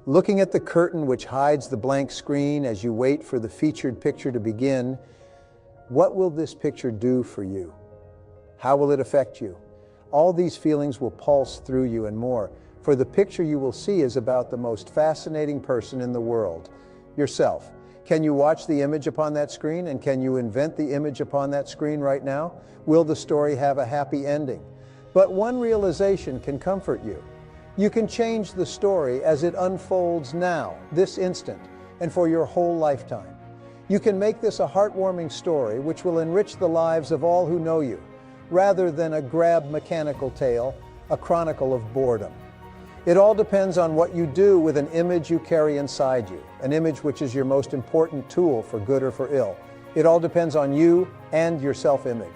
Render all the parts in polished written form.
Looking at the curtain which hides the blank screen as you wait for the featured picture to begin, what will this picture do for you? How will it affect you? All these feelings will pulse through you and more, for the picture you will see is about the most fascinating person in the world, yourself. Can you watch the image upon that screen, and can you invent the image upon that screen right now? Will the story have a happy ending? But one realization can comfort you. You can change the story as it unfolds now, this instant, and for your whole lifetime. You can make this a heartwarming story which will enrich the lives of all who know you, rather than a grab mechanical tale, a chronicle of boredom. It all depends on what you do with an image you carry inside you, an image which is your most important tool for good or for ill. It all depends on you and your self-image.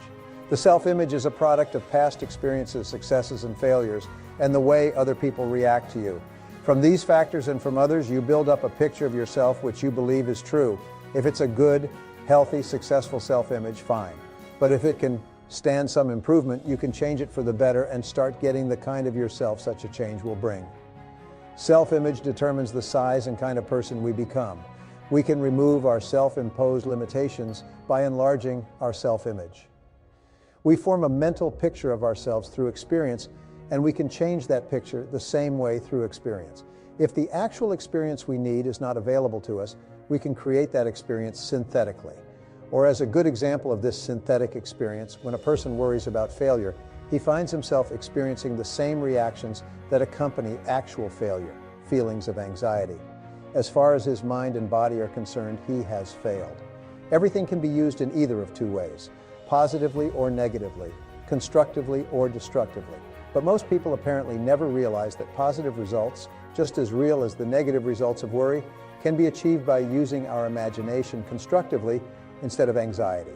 The self-image is a product of past experiences, successes, and failures, and the way other people react to you. From these factors and from others, you build up a picture of yourself which you believe is true. If it's a good, healthy, successful self-image, fine. But if it can stand some improvement, you can change it for the better and start getting the kind of yourself such a change will bring. Self-image determines the size and kind of person we become. We can remove our self-imposed limitations by enlarging our self-image. We form a mental picture of ourselves through experience, and we can change that picture the same way through experience. If the actual experience we need is not available to us, we can create that experience synthetically. Or as a good example of this synthetic experience, when a person worries about failure, he finds himself experiencing the same reactions that accompany actual failure, feelings of anxiety. As far as his mind and body are concerned, he has failed. Everything can be used in either of two ways, positively or negatively, constructively or destructively. But most people apparently never realize that positive results, just as real as the negative results of worry, can be achieved by using our imagination constructively instead of anxiety.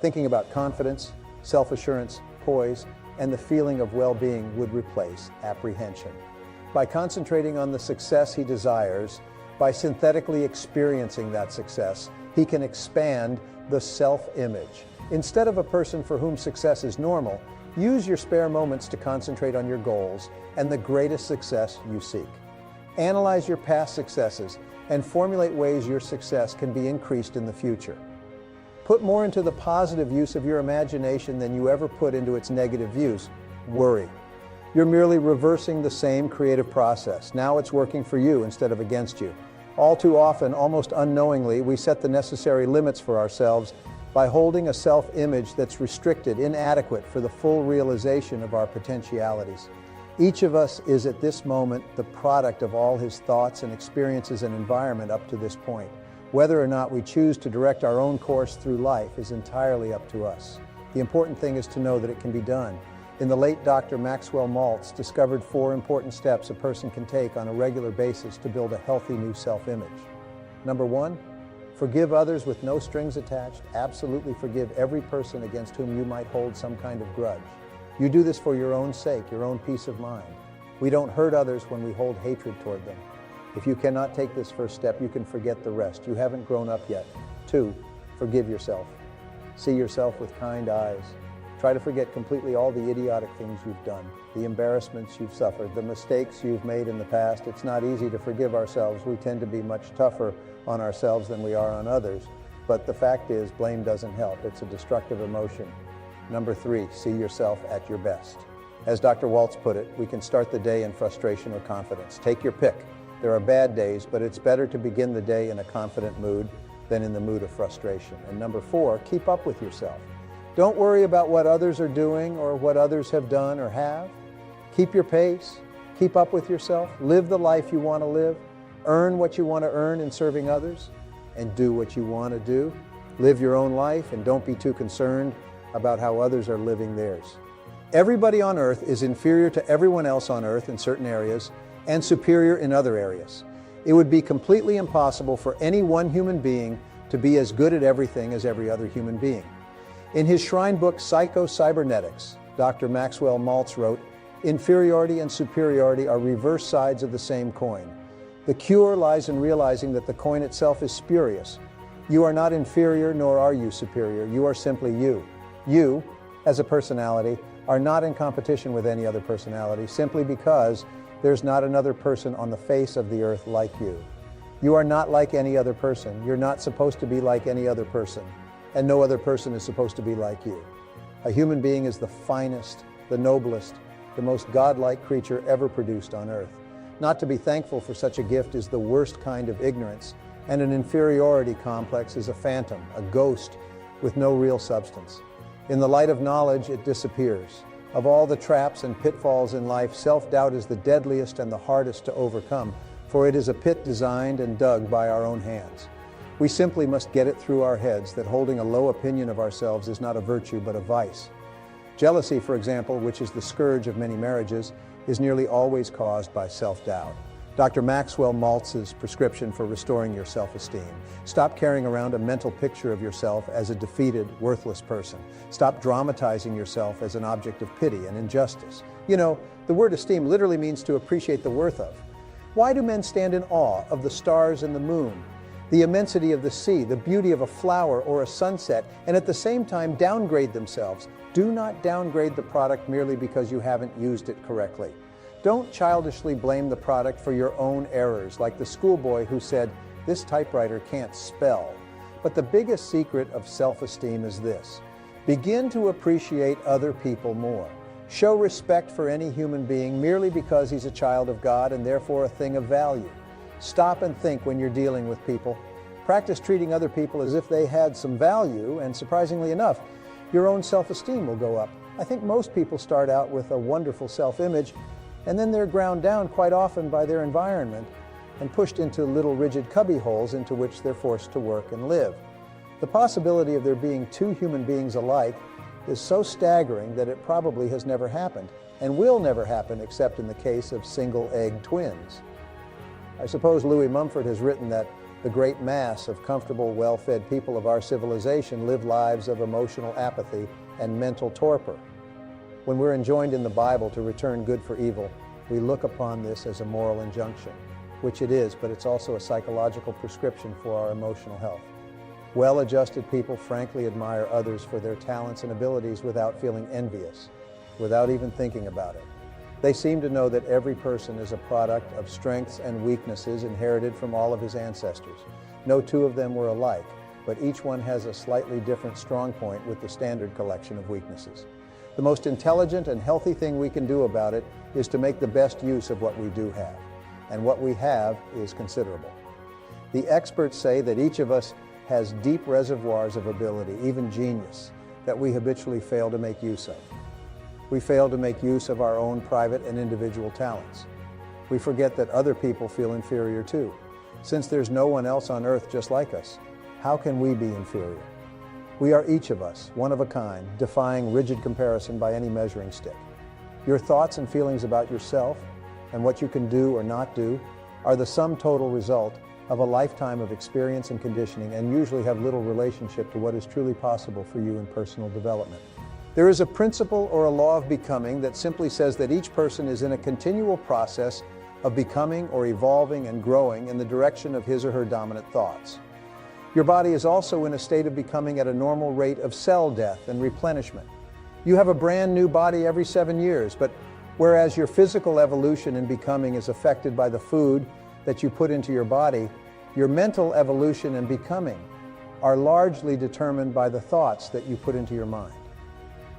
Thinking about confidence, self-assurance, poise, and the feeling of well-being would replace apprehension. By concentrating on the success he desires, by synthetically experiencing that success, he can expand the self-image. Instead of a person for whom success is normal, use your spare moments to concentrate on your goals and the greatest success you seek. Analyze your past successes and formulate ways your success can be increased in the future. Put more into the positive use of your imagination than you ever put into its negative use, worry. You're merely reversing the same creative process. Now it's working for you instead of against you. All too often, almost unknowingly, we set the necessary limits for ourselves by holding a self-image that's restricted, inadequate for the full realization of our potentialities. Each of us is at this moment the product of all his thoughts and experiences and environment up to this point. Whether or not we choose to direct our own course through life is entirely up to us. The important thing is to know that it can be done. In the late Dr. Maxwell Maltz discovered 4 important steps a person can take on a regular basis to build a healthy new self-image. Number 1, forgive others with no strings attached. Absolutely forgive every person against whom you might hold some kind of grudge. You do this for your own sake, your own peace of mind. We don't hurt others when we hold hatred toward them. If you cannot take this first step, you can forget the rest. You haven't grown up yet. 2, forgive yourself. See yourself with kind eyes. Try to forget completely all the idiotic things you've done, the embarrassments you've suffered, the mistakes you've made in the past. It's not easy to forgive ourselves. We tend to be much tougher on ourselves than we are on others. But the fact is, blame doesn't help. It's a destructive emotion. Number 3, see yourself at your best. As Dr. Waltz put it, we can start the day in frustration or confidence. Take your pick. There are bad days, but it's better to begin the day in a confident mood than in the mood of frustration. And number 4, keep up with yourself. Don't worry about what others are doing or what others have done or have. Keep your pace. Keep up with yourself. Live the life you want to live. Earn what you want to earn in serving others. And do what you want to do. Live your own life and don't be too concerned about how others are living theirs. Everybody on earth is inferior to everyone else on earth in certain areas and superior in other areas. It would be completely impossible for any one human being to be as good at everything as every other human being. In his shrine book, Psycho-Cybernetics, Dr. Maxwell Maltz wrote, "Inferiority and superiority are reverse sides of the same coin. The cure lies in realizing that the coin itself is spurious. You are not inferior, nor are you superior. You are simply you. You, as a personality, are not in competition with any other personality simply because There's not another person on the face of the earth like you. You are not like any other person. You're not supposed to be like any other person. And no other person is supposed to be like you. A human being is the finest, the noblest, the most godlike creature ever produced on earth. Not to be thankful for such a gift is the worst kind of ignorance, and an inferiority complex is a phantom, a ghost with no real substance. In the light of knowledge, it disappears. Of all the traps and pitfalls in life, self-doubt is the deadliest and the hardest to overcome, for it is a pit designed and dug by our own hands. We simply must get it through our heads that holding a low opinion of ourselves is not a virtue but a vice. Jealousy, for example, which is the scourge of many marriages, is nearly always caused by self-doubt. Dr. Maxwell Maltz's prescription for restoring your self-esteem. Stop carrying around a mental picture of yourself as a defeated, worthless person. Stop dramatizing yourself as an object of pity and injustice. You know, the word esteem literally means to appreciate the worth of. Why do men stand in awe of the stars and the moon, the immensity of the sea, the beauty of a flower or a sunset, and at the same time downgrade themselves? Do not downgrade the product merely because you haven't used it correctly. Don't childishly blame the product for your own errors, like the schoolboy who said, "This typewriter can't spell." But the biggest secret of self-esteem is this: begin to appreciate other people more. Show respect for any human being merely because he's a child of God and therefore a thing of value. Stop and think when you're dealing with people. Practice treating other people as if they had some value, and surprisingly enough, your own self-esteem will go up. I think most people start out with a wonderful self-image, and then they're ground down quite often by their environment and pushed into little rigid cubby holes into which they're forced to work and live. The possibility of there being two human beings alike is so staggering that it probably has never happened, and will never happen except in the case of single-egg twins. I suppose Louis Mumford has written that the great mass of comfortable, well-fed people of our civilization live lives of emotional apathy and mental torpor. When we're enjoined in the Bible to return good for evil, we look upon this as a moral injunction, which it is, but it's also a psychological prescription for our emotional health. Well-adjusted people frankly admire others for their talents and abilities without feeling envious, without even thinking about it. They seem to know that every person is a product of strengths and weaknesses inherited from all of his ancestors. No two of them were alike, but each one has a slightly different strong point with the standard collection of weaknesses. The most intelligent and healthy thing we can do about it is to make the best use of what we do have. And what we have is considerable. The experts say that each of us has deep reservoirs of ability, even genius, that we habitually fail to make use of. We fail to make use of our own private and individual talents. We forget that other people feel inferior too. Since there's no one else on earth just like us, how can we be inferior? We are each of us, one of a kind, defying rigid comparison by any measuring stick. Your thoughts and feelings about yourself and what you can do or not do are the sum total result of a lifetime of experience and conditioning, and usually have little relationship to what is truly possible for you in personal development. There is a principle or a law of becoming that simply says that each person is in a continual process of becoming or evolving and growing in the direction of his or her dominant thoughts. Your body is also in a state of becoming at a normal rate of cell death and replenishment. You have a brand new body every 7 years, but whereas your physical evolution and becoming is affected by the food that you put into your body, your mental evolution and becoming are largely determined by the thoughts that you put into your mind.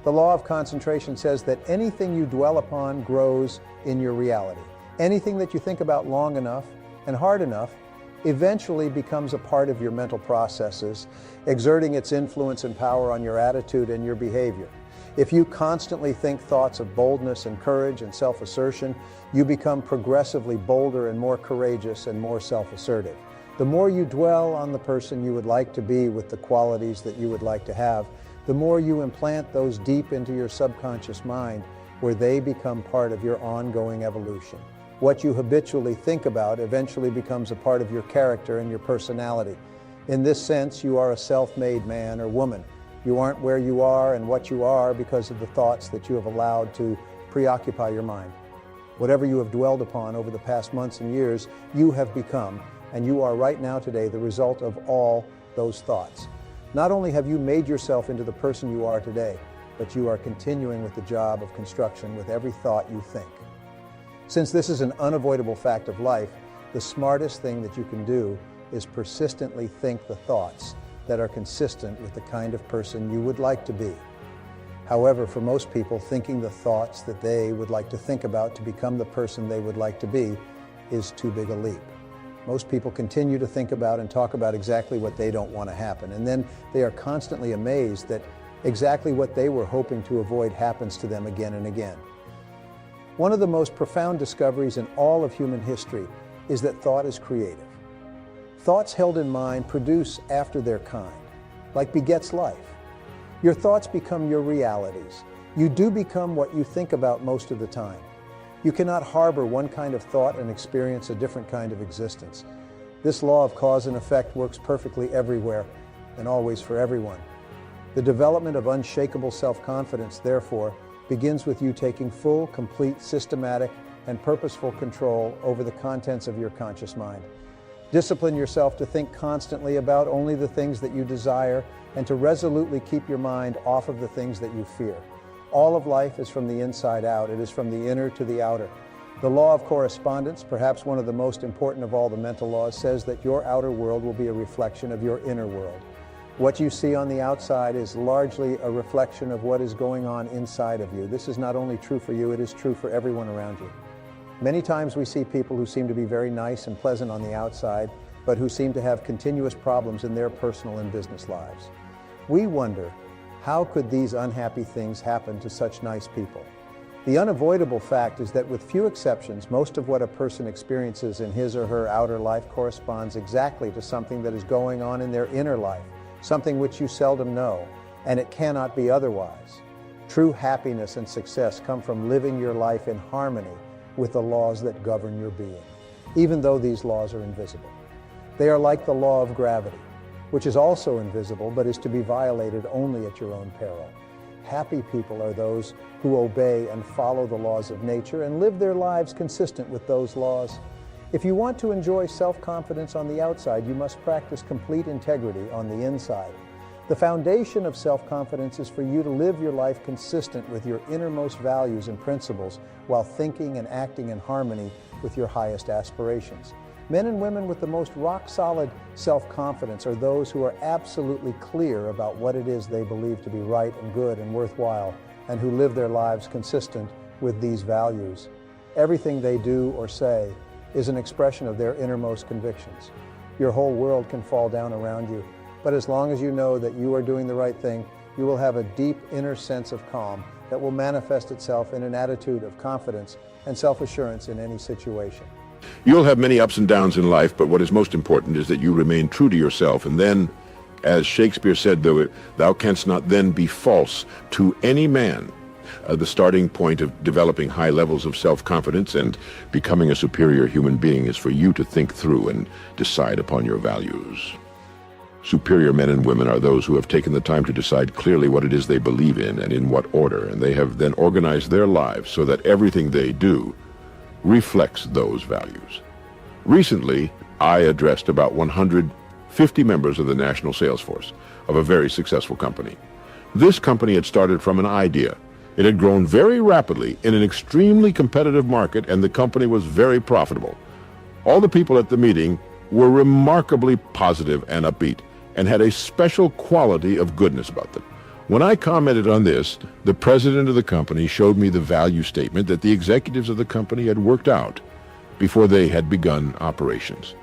The law of concentration says that anything you dwell upon grows in your reality. Anything that you think about long enough and hard enough eventually becomes a part of your mental processes, exerting its influence and power on your attitude and your behavior. If you constantly think thoughts of boldness and courage and self-assertion, you become progressively bolder and more courageous and more self-assertive. The more you dwell on the person you would like to be with the qualities that you would like to have, the more you implant those deep into your subconscious mind, where they become part of your ongoing evolution. What you habitually think about eventually becomes a part of your character and your personality. In this sense, you are a self-made man or woman. You aren't where you are and what you are because of the thoughts that you have allowed to preoccupy your mind. Whatever you have dwelled upon over the past months and years, you have become, and you are right now today the result of all those thoughts. Not only have you made yourself into the person you are today, but you are continuing with the job of construction with every thought you think. Since this is an unavoidable fact of life, the smartest thing that you can do is persistently think the thoughts that are consistent with the kind of person you would like to be. However, for most people, thinking the thoughts that they would like to think about to become the person they would like to be is too big a leap. Most people continue to think about and talk about exactly what they don't want to happen, and then they are constantly amazed that exactly what they were hoping to avoid happens to them again and again. One of the most profound discoveries in all of human history is that thought is creative. Thoughts held in mind produce after their kind, like begets life. Your thoughts become your realities. You do become what you think about most of the time. You cannot harbor one kind of thought and experience a different kind of existence. This law of cause and effect works perfectly everywhere and always for everyone. The development of unshakable self-confidence, therefore, begins with you taking full, complete, systematic, and purposeful control over the contents of your conscious mind. Discipline yourself to think constantly about only the things that you desire and to resolutely keep your mind off of the things that you fear. All of life is from the inside out. It is from the inner to the outer. The law of correspondence, perhaps one of the most important of all the mental laws, says that your outer world will be a reflection of your inner world. What you see on the outside is largely a reflection of what is going on inside of you. This is not only true for you, it is true for everyone around you. Many times we see people who seem to be very nice and pleasant on the outside, but who seem to have continuous problems in their personal and business lives. We wonder, how could these unhappy things happen to such nice people? The unavoidable fact is that with few exceptions, most of what a person experiences in his or her outer life corresponds exactly to something that is going on in their inner life, something which you seldom know, and it cannot be otherwise. True happiness and success come from living your life in harmony with the laws that govern your being, even though these laws are invisible. They are like the law of gravity, which is also invisible but is to be violated only at your own peril. Happy people are those who obey and follow the laws of nature and live their lives consistent with those laws. If you want to enjoy self-confidence on the outside, you must practice complete integrity on the inside. The foundation of self-confidence is for you to live your life consistent with your innermost values and principles while thinking and acting in harmony with your highest aspirations. Men and women with the most rock-solid self-confidence are those who are absolutely clear about what it is they believe to be right and good and worthwhile, and who live their lives consistent with these values. Everything they do or say is an expression of their innermost convictions. Your whole world can fall down around you, but as long as you know that you are doing the right thing, you will have a deep inner sense of calm that will manifest itself in an attitude of confidence and self-assurance in any situation. You'll have many ups and downs in life, but what is most important is that you remain true to yourself. And then, as Shakespeare said, thou canst not then be false to any man. The starting point of developing high levels of self-confidence and becoming a superior human being is for you to think through and decide upon your values. Superior men and women are those who have taken the time to decide clearly what it is they believe in and in what order, and they have then organized their lives so that everything they do reflects those values. Recently, I addressed about 150 members of the national sales force of a very successful company. This company had started from an idea. It had grown very rapidly in an extremely competitive market, and the company was very profitable. All the people at the meeting were remarkably positive and upbeat, and had a special quality of goodness about them. When I commented on this, the president of the company showed me the value statement that the executives of the company had worked out before they had begun operations.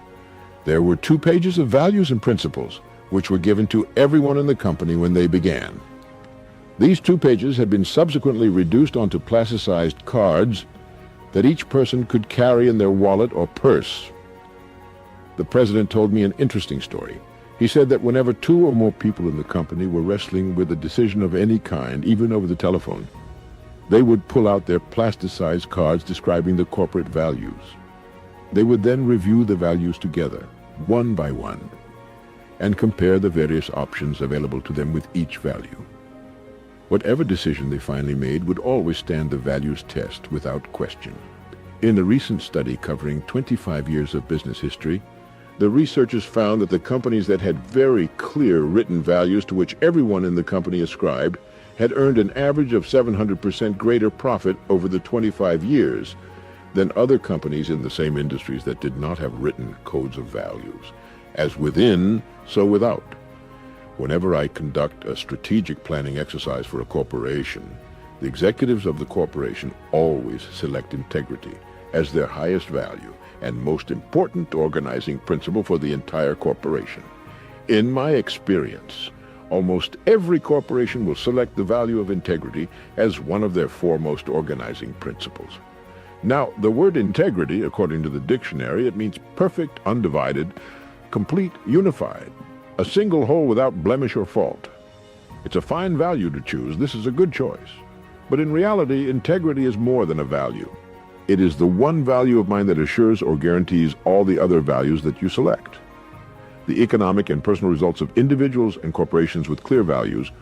There were 2 pages of values and principles, which were given to everyone in the company when they began. These 2 pages had been subsequently reduced onto plasticized cards that each person could carry in their wallet or purse. The president told me an interesting story. He said that whenever 2 or more people in the company were wrestling with a decision of any kind, even over the telephone, they would pull out their plasticized cards describing the corporate values. They would then review the values together, one by one, and compare the various options available to them with each value. Whatever decision they finally made would always stand the values test without question. In a recent study covering 25 years of business history, the researchers found that the companies that had very clear written values to which everyone in the company ascribed had earned an average of 700% greater profit over the 25 years than other companies in the same industries that did not have written codes of values. As within, so without. Whenever I conduct a strategic planning exercise for a corporation, the executives of the corporation always select integrity as their highest value and most important organizing principle for the entire corporation. In my experience, almost every corporation will select the value of integrity as one of their foremost organizing principles. Now, the word integrity, according to the dictionary, it means perfect, undivided, complete, unified, a single whole without blemish or fault. It's a fine value to choose. This is a good choice. But in reality, integrity is more than a value. It is the one value of mine that assures or guarantees all the other values that you select. The economic and personal results of individuals and corporations with clear values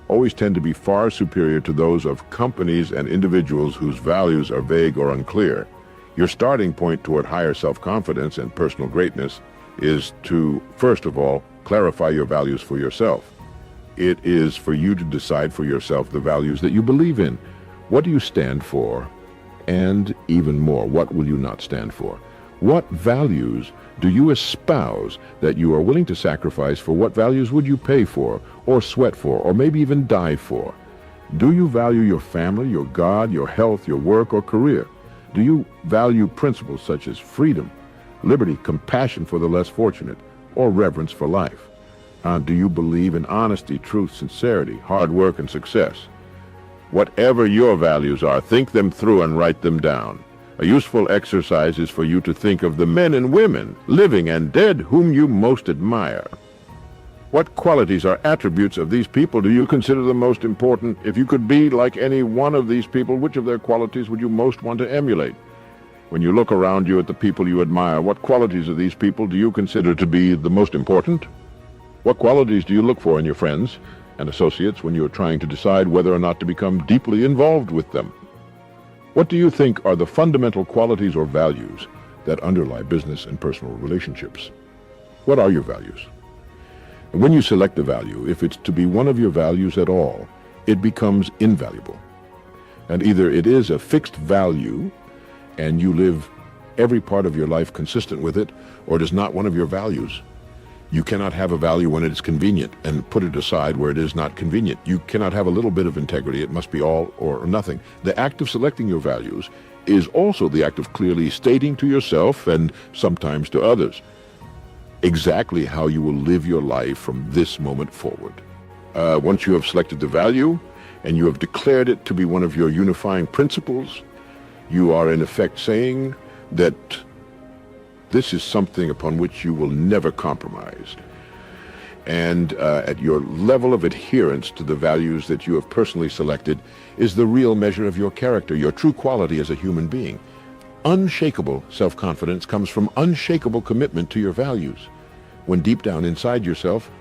always tend to be far superior to those of companies and individuals whose values are vague or unclear. Your starting point toward higher self-confidence and personal greatness is to, first of all, clarify your values for yourself. It is for you to decide for yourself the values that you believe in. What do you stand for? And even more, what will you not stand for? What values do you espouse that you are willing to sacrifice for? What values would you pay for, or sweat for, or maybe even die for? Do you value your family, your God, your health, your work, or career? Do you value principles such as freedom, liberty, compassion for the less fortunate, or reverence for life? Do you believe in honesty, truth, sincerity, hard work, and success? Whatever your values are, think them through and write them down. A useful exercise is for you to think of the men and women, living and dead, whom you most admire. What qualities or attributes of these people do you consider the most important? If you could be like any one of these people, which of their qualities would you most want to emulate? When you look around you at the people you admire, what qualities of these people do you consider to be the most important? What qualities do you look for in your friends and associates when you are trying to decide whether or not to become deeply involved with them? What do you think are the fundamental qualities or values that underlie business and personal relationships? What are your values? And when you select a value, if it's to be one of your values at all, it becomes invaluable. And either it is a fixed value and you live every part of your life consistent with it, or it is not one of your values. You cannot have a value when it is convenient and put it aside where it is not convenient. You cannot have a little bit of integrity. It must be all or nothing. The act of selecting your values is also the act of clearly stating to yourself and sometimes to others exactly how you will live your life from this moment forward. Once you have selected the value and you have declared it to be one of your unifying principles, you are in effect saying that this is something upon which you will never compromise. And at your level of adherence to the values that you have personally selected is the real measure of your character, your true quality as a human being. Unshakable self-confidence comes from unshakable commitment to your values. When deep down inside yourself,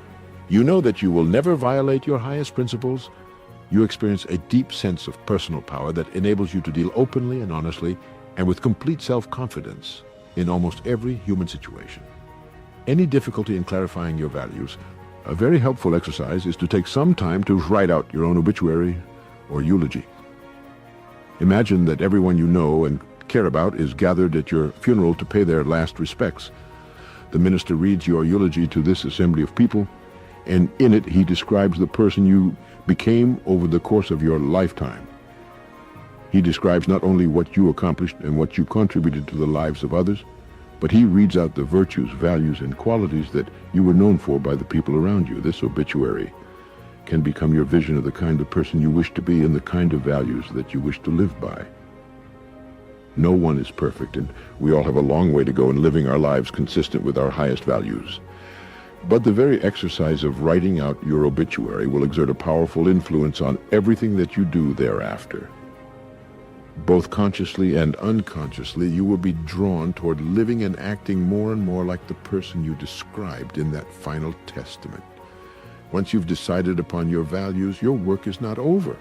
you know that you will never violate your highest principles, you experience a deep sense of personal power that enables you to deal openly and honestly and with complete self-confidence in almost every human situation. Any difficulty in clarifying your values, a very helpful exercise is to take some time to write out your own obituary or eulogy. Imagine that everyone you know and care about is gathered at your funeral to pay their last respects. The minister reads your eulogy to this assembly of people, and in it he describes the person you became over the course of your lifetime. He describes not only what you accomplished and what you contributed to the lives of others, but he reads out the virtues, values, and qualities that you were known for by the people around you. This obituary can become your vision of the kind of person you wish to be and the kind of values that you wish to live by. No one is perfect, and we all have a long way to go in living our lives consistent with our highest values. But the very exercise of writing out your obituary will exert a powerful influence on everything that you do thereafter. Both consciously and unconsciously, you will be drawn toward living and acting more and more like the person you described in that final testament. Once you've decided upon your values, your work is not over.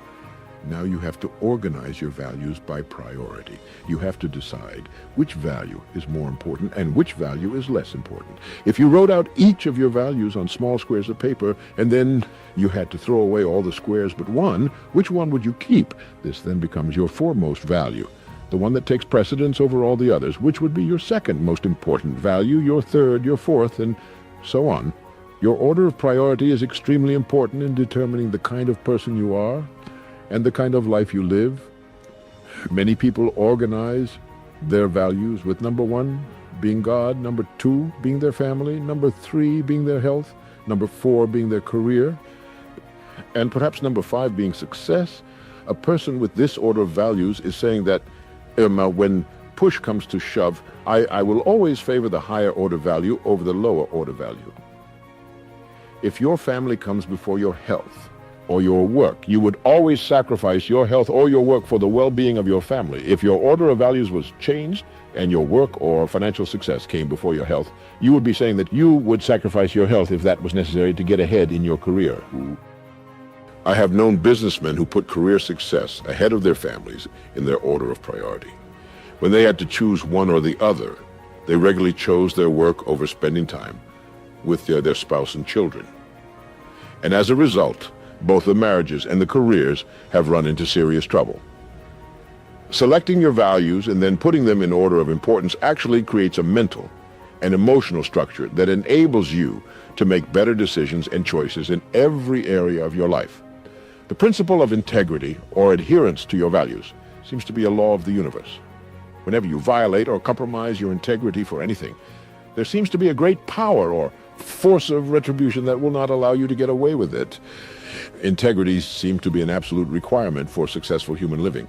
Now you have to organize your values by priority. You have to decide which value is more important and which value is less important. If you wrote out each of your values on small squares of paper and then you had to throw away all the squares but one, which one would you keep? This then becomes your foremost value. the one that takes precedence over all the others. Which would be your second most important value, your third, your fourth, and so on. Your order of priority is extremely important in determining the kind of person you are and the kind of life you live. Many people organize their values with number 1 being God, number 2 being their family, number 3 being their health, number 4 being their career, and perhaps number 5 being success. A person with this order of values is saying that when push comes to shove, I will always favor the higher order value over the lower order value. If your family comes before your health or your work, you would always sacrifice your health or your work for the well-being of your family. If your order of values was changed and your work or financial success came before your health, you would be saying that you would sacrifice your health if that was necessary to get ahead in your career. I have known businessmen who put career success ahead of their families in their order of priority. When they had to choose one or the other, they regularly chose their work over spending time with their spouse and children. And as a result, both the marriages and the careers have run into serious trouble. Selecting your values and then putting them in order of importance actually creates a mental and emotional structure that enables you to make better decisions and choices in every area of your life. The principle of integrity or adherence to your values seems to be a law of the universe. Whenever you violate or compromise your integrity for anything, there seems to be a great power or force of retribution that will not allow you to get away with it. Integrity seems to be an absolute requirement for successful human living.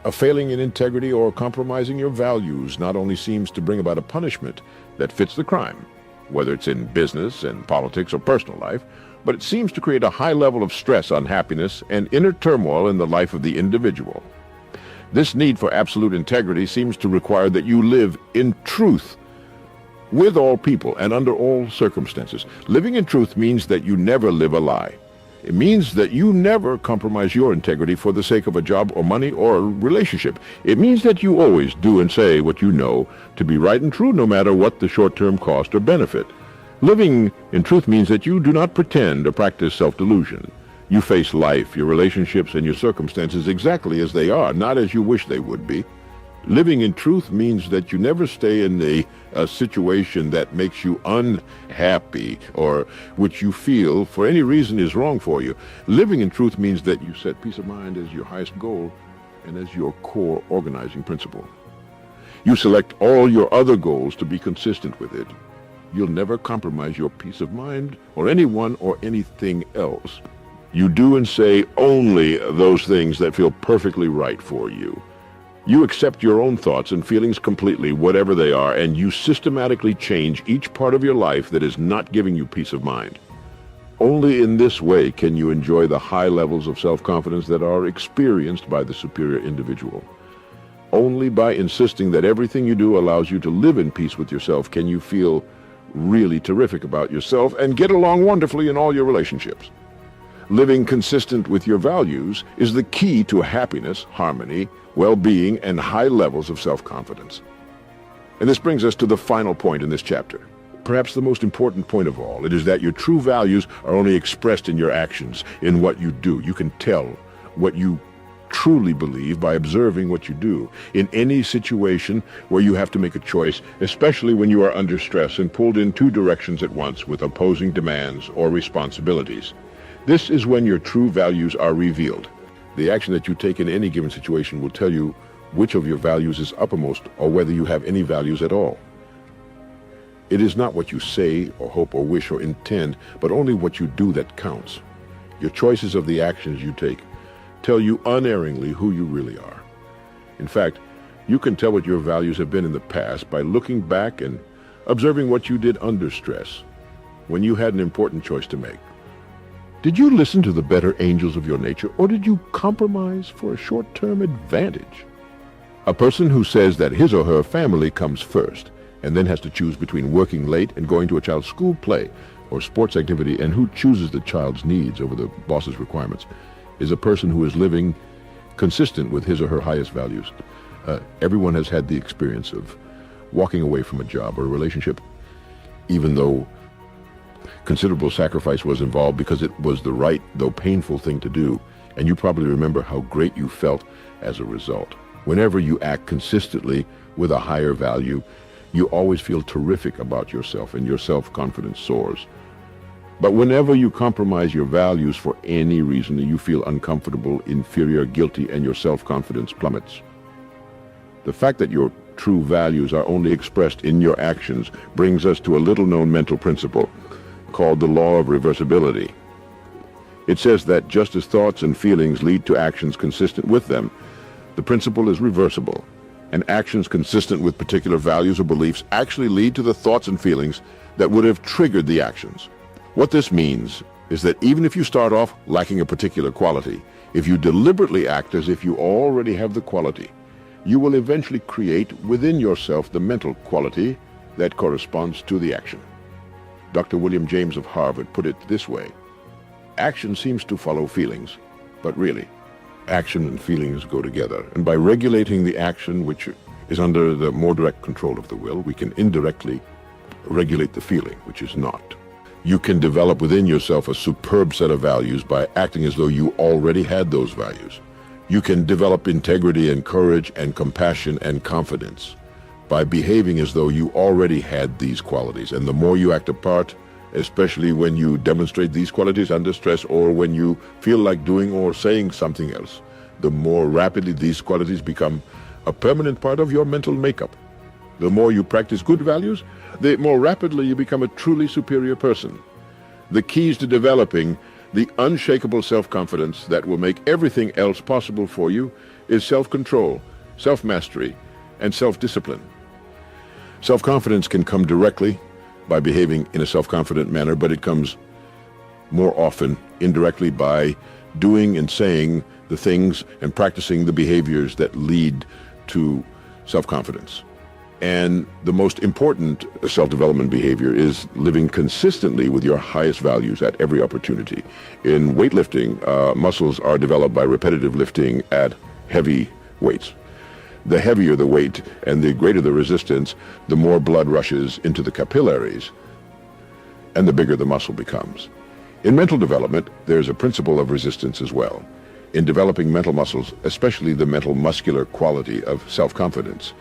A failing in integrity or compromising your values not only seems to bring about a punishment that fits the crime, whether it's in business and politics or personal life, but it seems to create a high level of stress, unhappiness, and inner turmoil in the life of the individual. This need for absolute integrity seems to require that you live in truth with all people and under all circumstances. Living in truth means that you never live a lie. It means that you never compromise your integrity for the sake of a job or money or a relationship. It means that you always do and say what you know to be right and true, no matter what the short-term cost or benefit. Living in truth means that you do not pretend or practice self-delusion. You face life, your relationships, and your circumstances exactly as they are, not as you wish they would be. Living in truth means that you never stay in a situation that makes you unhappy or which you feel for any reason is wrong for you. Living in truth means that you set peace of mind as your highest goal and as your core organizing principle. You select all your other goals to be consistent with it. You'll never compromise your peace of mind or anyone or anything else. You do and say only those things that feel perfectly right for you. You accept your own thoughts and feelings completely, whatever they are, and you systematically change each part of your life that is not giving you peace of mind. Only in this way can you enjoy the high levels of self-confidence that are experienced by the superior individual. Only by insisting that everything you do allows you to live in peace with yourself can you feel really terrific about yourself and get along wonderfully in all your relationships. Living consistent with your values is the key to happiness, harmony, well-being, and high levels of self-confidence. And this brings us to the final point in this chapter. Perhaps the most important point of all, it is that your true values are only expressed in your actions, in what you do. You can tell what you truly believe by observing what you do. In any situation where you have to make a choice, especially when you are under stress and pulled in two directions at once with opposing demands or responsibilities, this is when your true values are revealed. The action that you take in any given situation will tell you which of your values is uppermost or whether you have any values at all. It is not what you say or hope or wish or intend, but only what you do that counts. Your choices of the actions you take tell you unerringly who you really are. In fact, you can tell what your values have been in the past by looking back and observing what you did under stress, when you had an important choice to make. Did you listen to the better angels of your nature, or did you compromise for a short-term advantage? A person who says that his or her family comes first, and then has to choose between working late and going to a child's school play or sports activity, and who chooses the child's needs over the boss's requirements, is a person who is living consistent with his or her highest values. Everyone has had the experience of walking away from a job or a relationship, even though considerable sacrifice was involved, because it was the right, though painful, thing to do, and you probably remember how great you felt as a result. Whenever you act consistently with a higher value, you always feel terrific about yourself and your self-confidence soars. But whenever you compromise your values for any reason, you feel uncomfortable, inferior, guilty, and your self-confidence plummets. The fact that your true values are only expressed in your actions brings us to a little-known mental principle called the law of reversibility. It says that just as thoughts and feelings lead to actions consistent with them, the principle is reversible, and actions consistent with particular values or beliefs actually lead to the thoughts and feelings that would have triggered the actions. What this means is that even if you start off lacking a particular quality, if you deliberately act as if you already have the quality, you will eventually create within yourself the mental quality that corresponds to the action. Dr. William James of Harvard put it this way: action seems to follow feelings, but really, action and feelings go together. And by regulating the action, which is under the more direct control of the will, we can indirectly regulate the feeling, which is not. You can develop within yourself a superb set of values by acting as though you already had those values. You can develop integrity and courage and compassion and confidence by behaving as though you already had these qualities. And the more you act apart, especially when you demonstrate these qualities under stress or when you feel like doing or saying something else, the more rapidly these qualities become a permanent part of your mental makeup. The more you practice good values, the more rapidly you become a truly superior person. The keys to developing the unshakable self-confidence that will make everything else possible for you is self-control, self-mastery, and self-discipline. Self-confidence can come directly by behaving in a self-confident manner, but it comes more often indirectly by doing and saying the things and practicing the behaviors that lead to self-confidence. And the most important self-development behavior is living consistently with your highest values at every opportunity. In weightlifting, muscles are developed by repetitive lifting at heavy weights. The heavier the weight and the greater the resistance, the more blood rushes into the capillaries, and the bigger the muscle becomes. In mental development, there's a principle of resistance as well. In developing mental muscles, especially the mental muscular quality of self-confidence,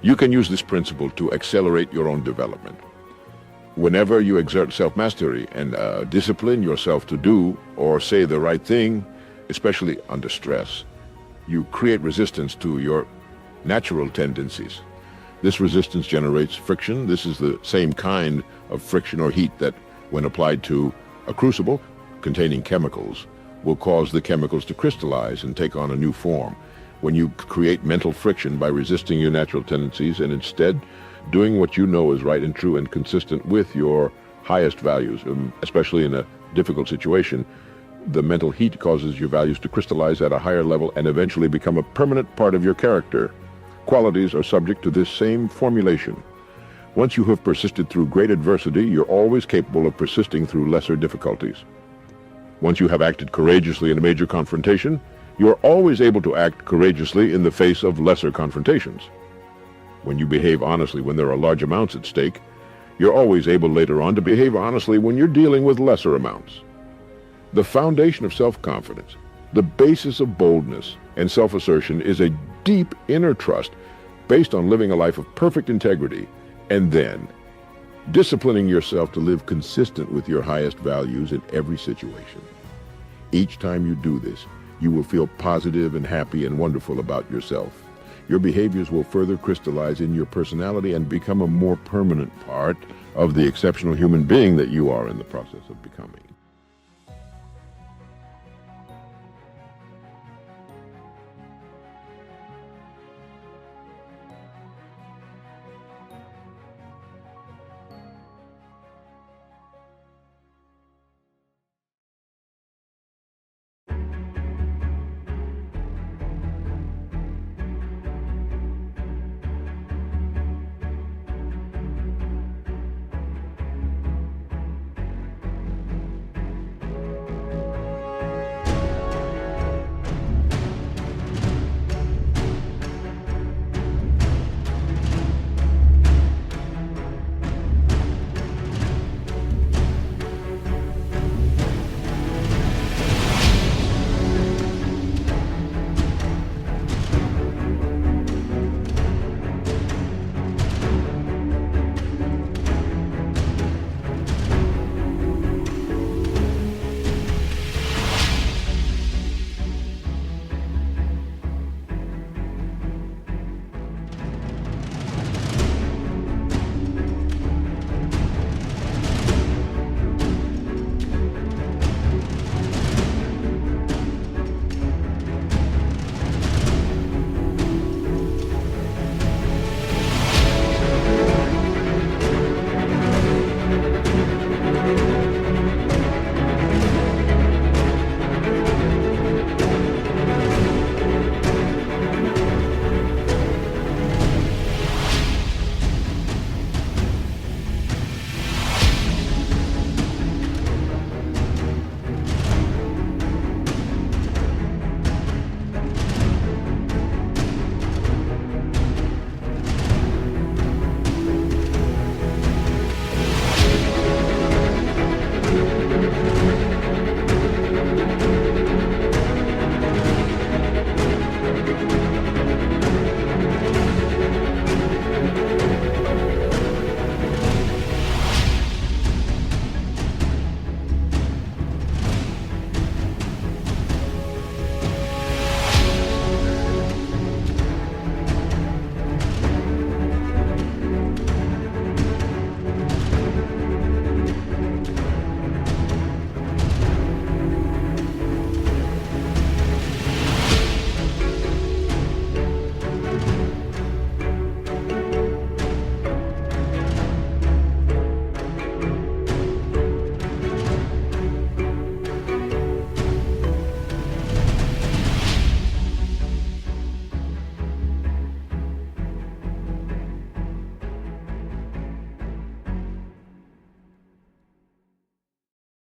you can use this principle to accelerate your own development. Whenever you exert self-mastery and discipline yourself to do or say the right thing, especially under stress, you create resistance to your natural tendencies. This resistance generates friction. This is the same kind of friction or heat that, when applied to a crucible containing chemicals, will cause the chemicals to crystallize and take on a new form. When you create mental friction by resisting your natural tendencies and instead doing what you know is right and true and consistent with your highest values, especially in a difficult situation, the mental heat causes your values to crystallize at a higher level and eventually become a permanent part of your character. Qualities are subject to this same formulation. Once you have persisted through great adversity, you're always capable of persisting through lesser difficulties. Once you have acted courageously in a major confrontation, you are always able to act courageously in the face of lesser confrontations. When you behave honestly when there are large amounts at stake, you're always able later on to behave honestly when you're dealing with lesser amounts. The foundation of self-confidence, the basis of boldness and self-assertion, is a deep inner trust based on living a life of perfect integrity and then disciplining yourself to live consistent with your highest values in every situation. Each time you do this, you will feel positive and happy and wonderful about yourself. Your behaviors will further crystallize in your personality and become a more permanent part of the exceptional human being that you are in the process of becoming.